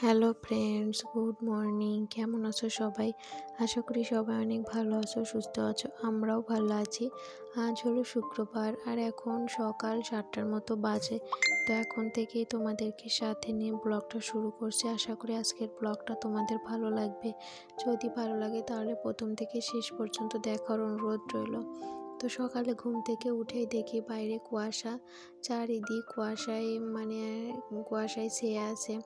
Hello friends, good morning. কেমন আছো সবাই? আশা করি সবাই অনেক ভালো আছো, সুস্থ আছো। আমরাও ভালো আছি। আজ হলো শুক্রবার আর এখন সকাল 7টার মতো বাজে। তো এখন থেকেই তোমাদেরকে সাথে নিয়ে ব্লগটা শুরু করছি। আশা করি আজকের ব্লগটা তোমাদের ভালো লাগবে। যদি ভালো লাগে তাহলে প্রথম থেকে শেষ পর্যন্ত দেখার অনুরোধ রইল। তো সকালে ঘুম থেকে উঠেই দেখি বাইরে কুয়াশা, চারিদিক কুয়াশায় ছেয়ে আছে।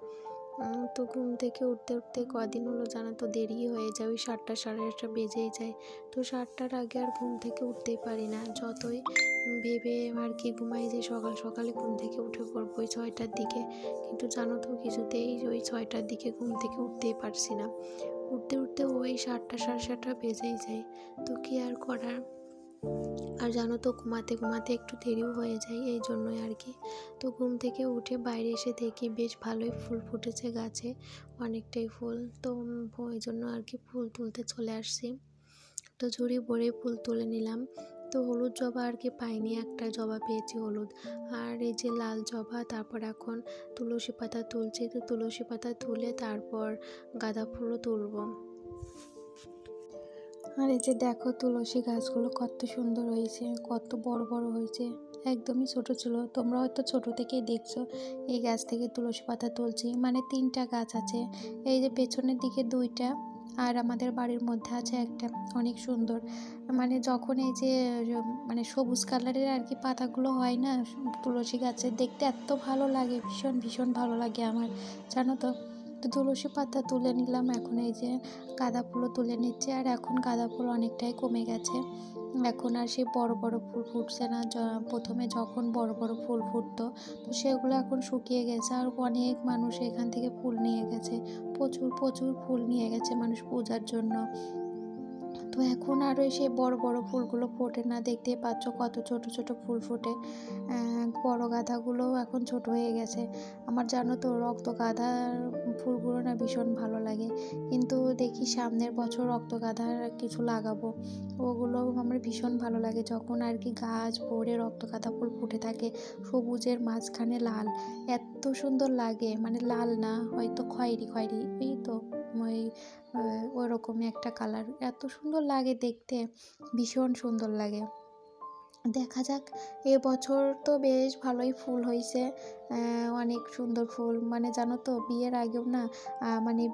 তো ঘুম থেকে উঠতে উঠতে কদিন হলো জানো তো দেরি হয়ে যায়, ওই 7টা সাড়ে 8টা বেজেই যায়। তো 7টার আগে আর ঘুম থেকে উঠতেই পারি না, যতই ভেবে আর কি ঘুমাই যে সকাল সকালে ঘুম থেকে উঠে পড়বো ওই 6টার দিকে, কিন্তু জানো তো কিছুতেই ওই 6টার দিকে ঘুম থেকে উঠতেই পারছি না। উঠতে উঠতে ওই 7টা সাড়ে 7টা বেজেই যায়। তো কি আর করার। আর জানো তো ঘুমাতে ঘুমাতে একটু দেরিও হয়ে যায়, এই জন্যই আর কি। তো ঘুম থেকে উঠে বাইরে এসে দেখি বেশ ভালোই ফুল ফুটেছে গাছে, অনেকটাই ফুল। তো ওই জন্য আর কি ফুল তুলতে চলে আসছি। তো ঝুড়ি ভরে ফুল তুলে নিলাম। তো হলুদ জবা আর কি পাইনি, একটা জবা পেয়েছি হলুদ। আর এই যে লাল জবা, তারপর এখন তুলসী পাতা তুলছি। তো তুলসী পাতা তুলে তারপর গাঁদা ফুলও তুলবো। আর এই যে দেখো তুলসী গাছগুলো কত সুন্দর হয়েছে, কত বড় বড় হয়েছে। একদমই ছোট ছিল, তোমরা হয়তো ছোট থেকেই দেখছো। এই গাছ থেকে তুলসী পাতা তুলছি, মানে 3টা গাছ আছে। এই যে পেছনের দিকে 2টা, আর আমাদের বাড়ির মধ্যে আছে একটা। অনেক সুন্দর, মানে যখন এই যে সবুজ কালারের আর কি পাতাগুলো হয় না তুলসী গাছের, দেখতে এত ভালো লাগে, ভীষণ ভীষণ ভালো লাগে আমার, জানো তো। তো তুলসী পাতা তুলে নিলাম, এখন এই যে গাঁদা ফুলও তুলে নিচ্ছে। আর এখন গাঁদা ফুল অনেকটাই কমে গেছে, এখন আর সেই বড় বড় ফুল ফুটছে না। প্রথমে যখন বড় বড় ফুল ফুটতো, তো সেগুলো এখন শুকিয়ে গেছে। আর অনেক মানুষ এখান থেকে ফুল নিয়ে গেছে, প্রচুর প্রচুর ফুল নিয়ে গেছে মানুষ পূজার জন্য। তো এখন আর ওই সেই বড় বড় ফুলগুলো ফোটে না, দেখতেই পাচ্ছ কত ছোট ছোট ফুল ফোটে। বড় গাঁদাগুলোও এখন ছোট হয়ে গেছে। আমার জানো তো রক্ত গাঁদার ফুলগুলো না ভীষণ ভালো লাগে, কিন্তু দেখি সামনের বছর রক্ত গাঁদার কিছু লাগাবো। ওগুলো আমার ভীষণ ভালো লাগে, যখন আর কি গাছ ভরে রক্ত গাঁদা ফুল ফুটে থাকে, সবুজের মাঝখানে লাল, এত সুন্দর লাগে। মানে লাল না, হয়তো খয়েরি খয়েরি, এই তো ওই ওরকমই একটা কালার, এত সুন্দর লাগে দেখতে, ভীষণ সুন্দর লাগে। দেখা যাক, এবছর তো বেশ ভালোই ফুল হয়েছে, অনেক সুন্দর ফুল। মানে জানো তো বিয়ের আগেও না,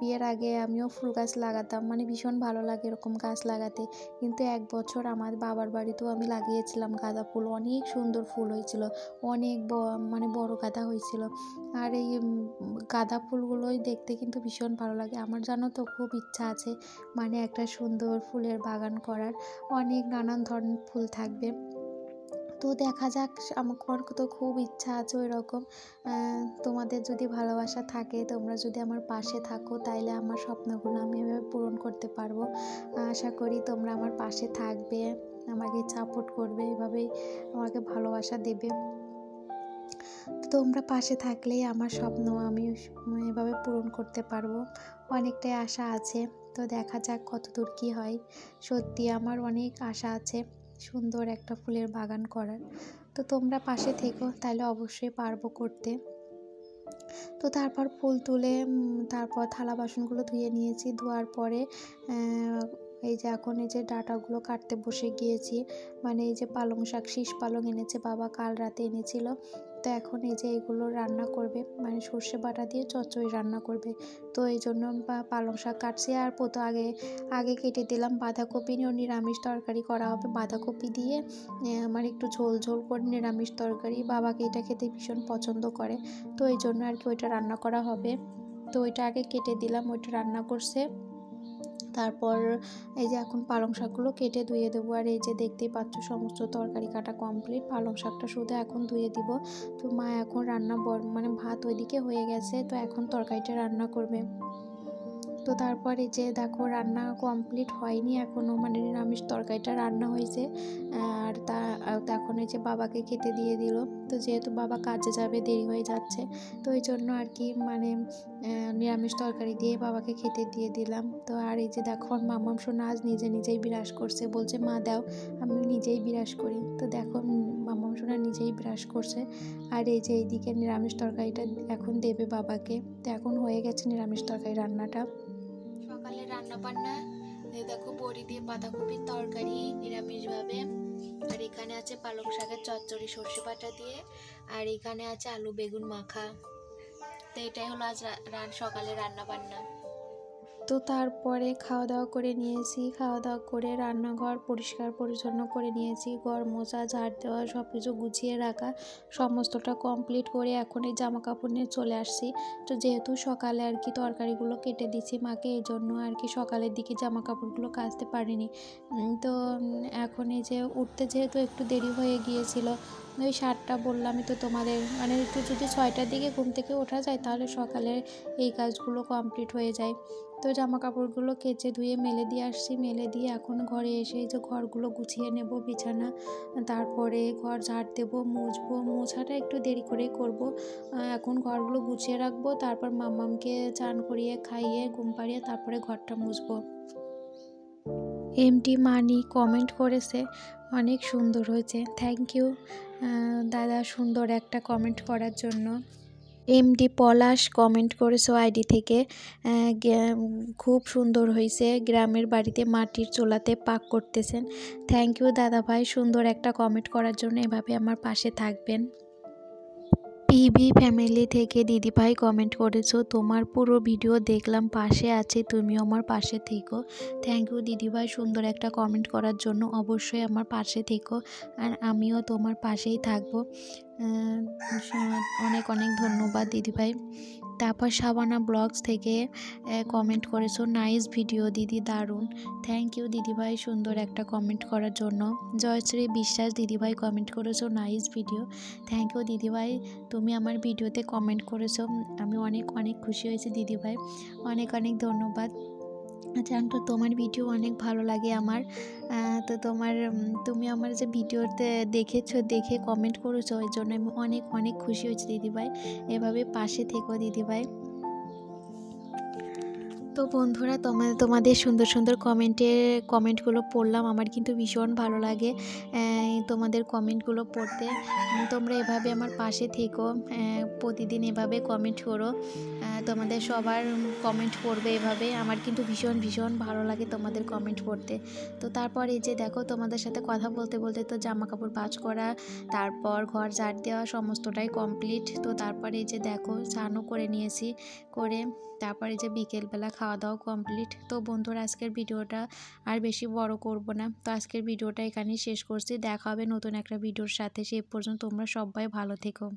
বিয়ের আগে আমিও ফুল গাছ লাগাতাম, মানে ভীষণ ভালো লাগে এরকম গাছ লাগাতে। কিন্তু এক বছর আমার বাবার বাড়িতেও আমি লাগিয়েছিলাম গাঁদা ফুল, অনেক সুন্দর ফুল হয়েছিল, অনেক বড় গাঁদা হয়েছিল। আর এই গাঁদা ফুলগুলোই দেখতে কিন্তু ভীষণ ভালো লাগে আমার, জানো তো খুব ইচ্ছা আছে মানে একটা সুন্দর ফুলের বাগান করার, অনেক নানান ধরনের ফুল থাকবে। তো দেখা যাক, আমার তো খুব ইচ্ছা আছে ওই রকম। তোমাদের যদি ভালোবাসা থাকে, তোমরা যদি আমার পাশে থাকো, তাইলে আমার স্বপ্নগুলো আমি এভাবে পূরণ করতে পারবো। আশা করি তোমরা আমার পাশে থাকবে, আমাকে সাপোর্ট করবে, এভাবেই আমাকে ভালোবাসা দেবে। তোমরা পাশে থাকলেই আমার স্বপ্ন আমি এভাবে পূরণ করতে পারবো, অনেকটাই আশা আছে। তো দেখা যাক কতদূর কী হয়। সত্যি আমার অনেক আশা আছে সুন্দর একটা ফুলের বাগান করার। তো তোমরা পাশে থেকো, তাহলে অবশ্যই পারবো করতে। তো তারপর ফুল তুলে তারপর থালা বাসনগুলো ধুয়ে নিয়েছি। ধোয়ার পরে এই যে এখন এই যে ডাঁটাগুলো কাটতে বসে গিয়েছি। মানে এই যে পালং শাক, শীষ পালং এনেছে বাবা, কাল রাতে এনেছিল। তো এখন এই যে এগুলো রান্না করবে, মানে সর্ষে বাটা দিয়ে চচ্চড়ি রান্না করবে। তো এই জন্য পালং শাক কাটছি। আর আগে কেটে দিলাম বাঁধাকপি, নিরামিষ তরকারি করা হবে বাঁধাকপি দিয়ে, মানে একটু ঝোল ঝোল করে নিরামিষ তরকারি। বাবাকে এটা খেতে ভীষণ পছন্দ করে, তো এই জন্য আর কি ওইটা রান্না করা হবে। তো ওইটা আগে কেটে দিলাম, ওইটা রান্না করছে। তারপর এই যে এখন পালং শাকগুলো কেটে ধুয়ে দেবো। আর এই যে দেখতেই পাচ্ছ সমস্ত তরকারি কাটা কমপ্লিট, পালং শাকটা শুধু এখন ধুয়ে দিব। তো মা এখন ভাত ওইদিকে হয়ে গেছে, তো এখন তরকারিটা রান্না করবে। তো তারপর এই যে দেখো রান্না কমপ্লিট হয়নি এখনও, মানে নিরামিষ তরকারিটা রান্না হয়েছে। আর এখন এই যে বাবাকে খেতে দিয়ে দিল। তো যেহেতু বাবা কাজে যাবে, দেরি হয়ে যাচ্ছে, তো এই জন্য আর কি নিরামিষ তরকারি দিয়ে বাবাকে খেতে দিয়ে দিলাম। তো আর এই যে দেখো মাম্মাম সোনা আজ নিজেই বিরাজ করছে, বলছে মা দাও, আমি নিজেই বিরাজ করি। তো দেখো মাম্মাম মামাম সোনা নিজেই ব্রাশ করছে। আর এই যে এইদিকে নিরামিষ তরকারিটা এখন দেবে বাবাকে। তো এখন হয়ে গেছে নিরামিষ তরকারি রান্নাটা। সকালে রান্না বান্না দেখো বড়ি দিয়ে বাঁধাকপির তরকারি নিরামিষভাবে, আর এখানে আছে পালং শাকের চচ্চড়ি সর্ষে বাটা দিয়ে, আর এখানে আছে আলু বেগুন মাখা। তো এটাই হলো আজ সকালে রান্না বান্না। তো তারপরে খাওয়া দাওয়া করে নিয়েছি, খাওয়া দাওয়া করে রান্নাঘর পরিষ্কার পরিচ্ছন্ন করে নিয়েছি, ঘর মোছা ঝাড় দেওয়া সব কিছু গুছিয়ে রাখা সমস্তটা কমপ্লিট করে এখন এই জামা কাপড় নিয়ে চলে আসছি। তো যেহেতু সকালে আর কি তরকারিগুলো কেটে দিচ্ছি মাকে, এই জন্য আর কি সকালের দিকে জামা কাপড়গুলো কাচতে পারিনি। তো এখন এই যে উঠতে যেহেতু একটু দেরি হয়ে গিয়েছিল, ওই 7টা বললামই তো তোমাদের, মানে একটু যদি 6টার দিকে ঘুম থেকে ওঠা যায় তাহলে সকালে এই কাজগুলো কমপ্লিট হয়ে যায়। তো জামা কাপড়গুলো কেচে ধুয়ে মেলে দিয়ে আসছি, মেলে দিয়ে এখন ঘরে এসে এই যে ঘরগুলো গুছিয়ে নেব, বিছানা, তারপরে ঘর ঝাড় দেবো, মুছবো। মোছাটা একটু দেরি করেই করব, এখন ঘরগুলো গুছিয়ে রাখবো, তারপর মাম্মামকে চান করিয়ে খাইয়ে ঘুম পাড়িয়ে তারপরে ঘরটা মুছবো। এমটি মানি কমেন্ট করেছে অনেক সুন্দর হয়েছে, থ্যাংক ইউ দাদা সুন্দর একটা কমেন্ট করার জন্য। এমডি পলাশ কমেন্ট করেছো আইডি থেকে, খুব সুন্দর হয়েছে, গ্রামের বাড়িতে মাটির চুলাতে পাক করতেছেন। থ্যাংক ইউ দাদা ভাই সুন্দর একটা কমেন্ট করার জন্য, এভাবে আমার পাশে থাকবেন। পিবি ফ্যামিলি থেকে দিদিভাই কমেন্ট করেছো, তোমার পুরো ভিডিও দেখলাম, পাশে আছে, তুমিও আমার পাশে থেকো। থ্যাংক ইউ দিদিভাই সুন্দর একটা কমেন্ট করার জন্য, অবশ্যই আমার পাশে থেকো আর আমিও তোমার পাশেই থাকবো। অনেক অনেক ধন্যবাদ দিদিভাই। তারপর শাবানা ব্লগস থেকে কমেন্ট করেছো, নাইস ভিডিও দিদি, দারুণ। থ্যাংক ইউ দিদিভাই সুন্দর একটা কমেন্ট করার জন্য। জয়শ্রী বিশ্বাস দিদিভাই কমেন্ট করেছো, নাইস ভিডিও। থ্যাংক ইউ দিদিভাই, তুমি আমার ভিডিওতে কমেন্ট করেছো, আমি অনেক অনেক খুশি হয়েছি দিদিভাই, অনেক অনেক ধন্যবাদ। জানো তো তোমার ভিডিও অনেক ভালো লাগে আমার। তো তুমি আমার যে ভিডিওতে দেখেছো, দেখে কমেন্ট করেছো, ওই জন্য আমি অনেক অনেক খুশি হয়েছি দিদিভাই, এভাবে পাশে থেকো দিদিভাই। তো বন্ধুরা তোমাদের সুন্দর সুন্দর কমেন্টগুলো পড়লাম, আমার কিন্তু ভীষণ ভালো লাগে তোমাদের কমেন্টগুলো পড়তে। তোমরা এভাবে আমার পাশে থেকো, প্রতিদিন এভাবে কমেন্ট করো, তোমাদের সবার কমেন্ট পড়বে এভাবে, আমার কিন্তু ভীষণ ভীষণ ভালো লাগে তোমাদের কমেন্ট পড়তে। তো তারপর এই যে দেখো তোমাদের সাথে কথা বলতে বলতে তো জামা কাপড় ভাঁজ করা, তারপর ঘর ঝাড় দেওয়া সমস্তটাই কমপ্লিট। তো তারপরে এই যে দেখো স্নানও করে নিয়েছি, করে তারপরে যে বিকেলবেলা খাওয়া দাওয়া কমপ্লিট। তো বন্ধুরা আজকের ভিডিওটা আর বেশি বড় করব না, তো আজকের ভিডিওটা এখানেই শেষ করছি, দেখা হবে নতুন একটা ভিডিওর সাথে, সেই পর্যন্ত তোমরা সবাই ভালো থেকো।